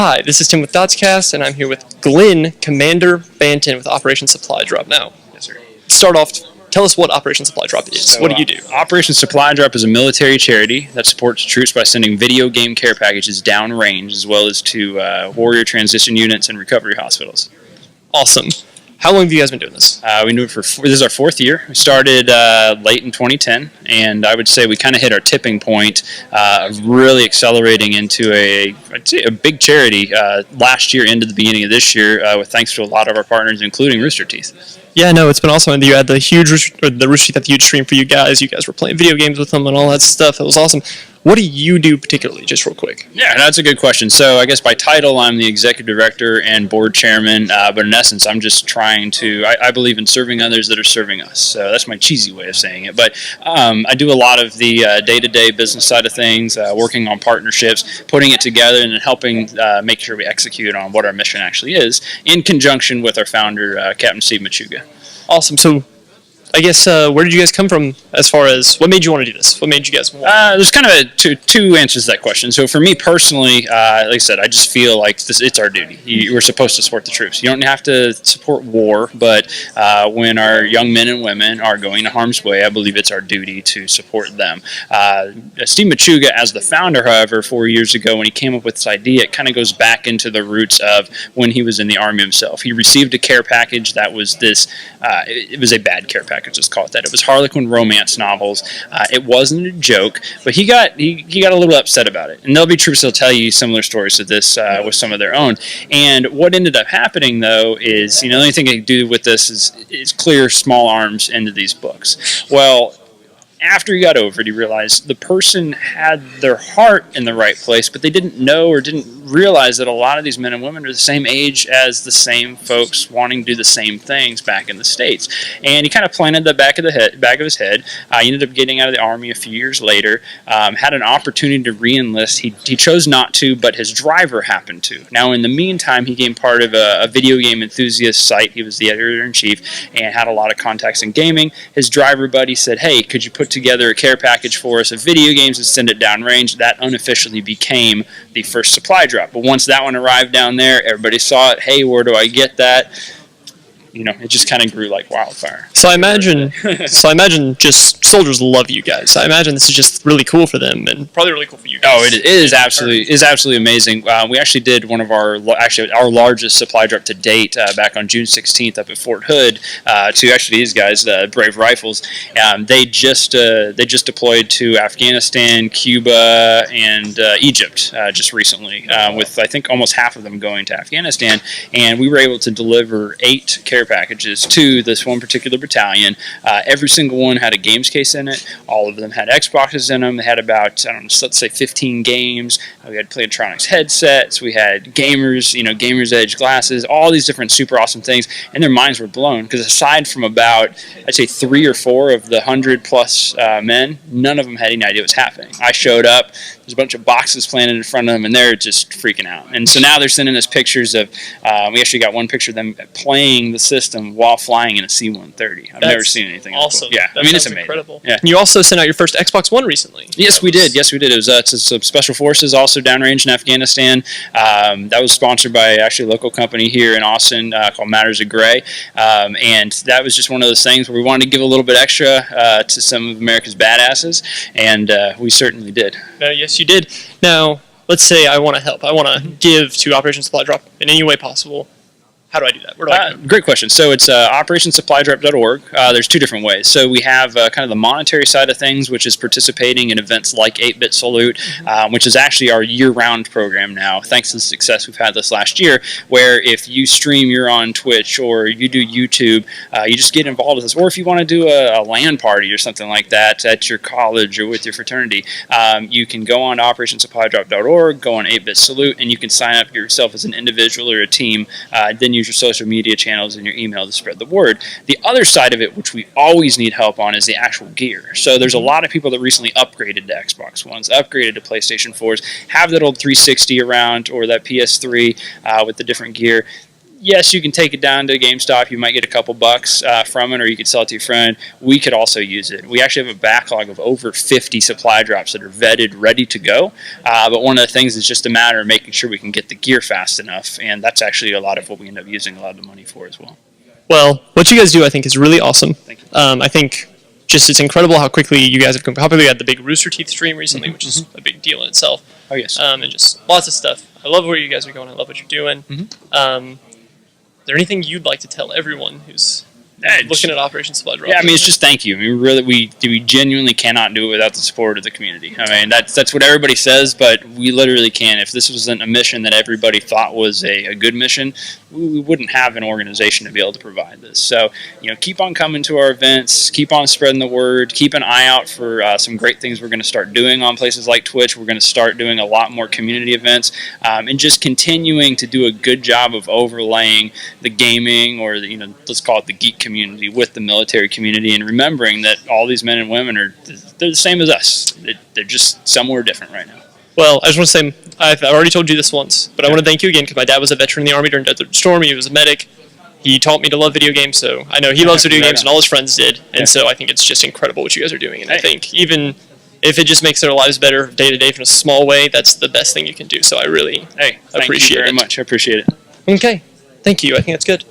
Hi, this is Tim with DotsCasts, and I'm here with Glenn, Commander Banton with Operation Supply Drop. Now, Yes, sir. start off, tell us what Operation Supply Drop is. What do you do? Operation Supply Drop is a military charity that supports troops by sending video game care packages downrange, as well as to warrior transition units and recovery hospitals. Awesome. How long have you guys been doing this? We do it for this is our fourth year. We started late in 2010, and I would say we kind of hit our tipping point of really accelerating into I'd say a big charity last year into the beginning of this year, with thanks to a lot of our partners, including Rooster Teeth. Yeah, no, it's been awesome. And you had the Rooster Teeth had the huge stream for you guys. You guys were playing video games with them and all that stuff. It was awesome. What do you do particularly, just real quick? Yeah, that's a good question. So I guess by title, I'm the executive director and board chairman, but in essence, I'm just trying to, I believe in serving others that are serving us. So that's my cheesy way of saying it. But I do a lot of the day-to-day business side of things, working on partnerships, putting it together, and then helping make sure we execute on what our mission actually is, in conjunction with our founder, Captain Steve Machuga. Awesome. So, I guess, where did you guys come from as far as what made you want to do this? What made you guys want? There's kind of two answers to that question. So for me personally, like I said, I just feel like it's our duty. We're supposed to support the troops. You don't have to support war, but when our young men and women are going to harm's way, I believe it's our duty to support them. Steve Machuga, as the founder, however, 4 years ago when he came up with this idea, it kind of goes back into the roots of when he was in the Army himself. He received a care package that was it was a bad care package. Just call it that. It was Harlequin romance novels. It wasn't a joke, but he got a little upset about it. And there'll be troops that'll tell you similar stories to this with some of their own. And what ended up happening though is, the only thing they do with this is clear small arms into these books. Well, after he got over it, he realized the person had their heart in the right place, but they didn't know or didn't realize that a lot of these men and women are the same age as the same folks wanting to do the same things back in the States. And he kind of planted the back of his head. He ended up getting out of the Army a few years later, had an opportunity to re-enlist. He chose not to, but his driver happened to. Now, in the meantime, he became part of a video game enthusiast site. He was the editor-in-chief and had a lot of contacts in gaming. His driver buddy said, hey, could you put together a care package for us of video games and send it downrange? That unofficially became the first supply drop. But once that one arrived down there, everybody saw it. Hey, where do I get that? It just kind of grew like wildfire. So I imagine just soldiers love you guys. I imagine this is just really cool for them and probably really cool for you guys. Oh, it is absolutely amazing. We actually did one of our largest supply drop to date back on June 16th up at Fort Hood to actually these guys, Brave Rifles. They just deployed to Afghanistan, Cuba, and Egypt just recently, with I think almost half of them going to Afghanistan. And we were able to deliver 8 care packages to this one particular battalion. Every single one had a games case in it. All of them had Xboxes in them. They had about, let's say 15 games. We had Playtronics headsets. We had Gamer's Edge glasses, all these different super awesome things. And their minds were blown because aside from about, I'd say 3 or 4 of the 100+ men, none of them had any idea what's happening. I showed up. There's a bunch of boxes planted in front of them, and they're just freaking out. And so now they're sending us pictures of, we actually got one picture of them playing the system while flying in a C-130. I've never seen anything awesome. Cool. Yeah, it's amazing. Incredible. Yeah. And you also sent out your first Xbox One recently. Yes, we did. It was to some Special Forces, also downrange in Afghanistan. That was sponsored by actually a local company here in Austin called Matters of Gray. And that was just one of those things where we wanted to give a little bit extra to some of America's badasses, and we certainly did. Yes, you did. Now, let's say I want to help. I want to give to Operation Supply Drop in any way possible. How do I do that? Where do I go? Great question. So it's operationsupply.org. There's 2 different ways. So we have kind of the monetary side of things, which is participating in events like 8-Bit Salute, which is actually our year-round program now, thanks to the success we've had this last year, where if you stream, you're on Twitch, or you do YouTube, you just get involved with us. Or if you want to do a LAN party or something like that at your college or with your fraternity, you can go on to operationsupply.org, go on 8-Bit Salute, and you can sign up yourself as an individual or a team. Then use your social media channels and your email to spread the word. The other side of it, which we always need help on, is the actual gear. So there's a lot of people that recently upgraded to Xbox Ones, upgraded to PlayStation 4s, have that old 360 around or that PS3 with the different gear. yes, you can take it down to GameStop. You might get a couple bucks from it, or you could sell it to your friend. We could also use it. We actually have a backlog of over 50 supply drops that are vetted, ready to go. But one of the things is just a matter of making sure we can get the gear fast enough, and that's actually a lot of what we end up using a lot of the money for as well. Well, what you guys do, I think, is really awesome. Thank you. I think just it's incredible how quickly you guys have come. How quickly we had the big Rooster Teeth stream recently, which is a big deal in itself. Oh, yes. And just lots of stuff. I love where you guys are going. I love what you're doing. Is there anything you'd like to tell everyone who's looking at Operation Supply Drop? Yeah, I mean, it's just thank you. I mean, really, we genuinely cannot do it without the support of the community. I mean, that's what everybody says, but we literally can. If this wasn't a mission that everybody thought was a good mission, we wouldn't have an organization to be able to provide this. So, keep on coming to our events, keep on spreading the word, keep an eye out for some great things we're going to start doing on places like Twitch. We're going to start doing a lot more community events, and just continuing to do a good job of overlaying the gaming, or let's call it the geek community, with the military community, and remembering that all these men and women they're the same as us. They're just somewhere different right now. Well, I just want to say, I've already told you this once, but I want to thank you again because my dad was a veteran in the Army during Desert Storm. He was a medic. He taught me to love video games, so I know he loves video games, and all his friends did. And so I think it's just incredible what you guys are doing. And I think even if it just makes their lives better day to day in a small way, that's the best thing you can do. So I really appreciate it. Thank you very much. I appreciate it. Okay. Thank you. I think that's good.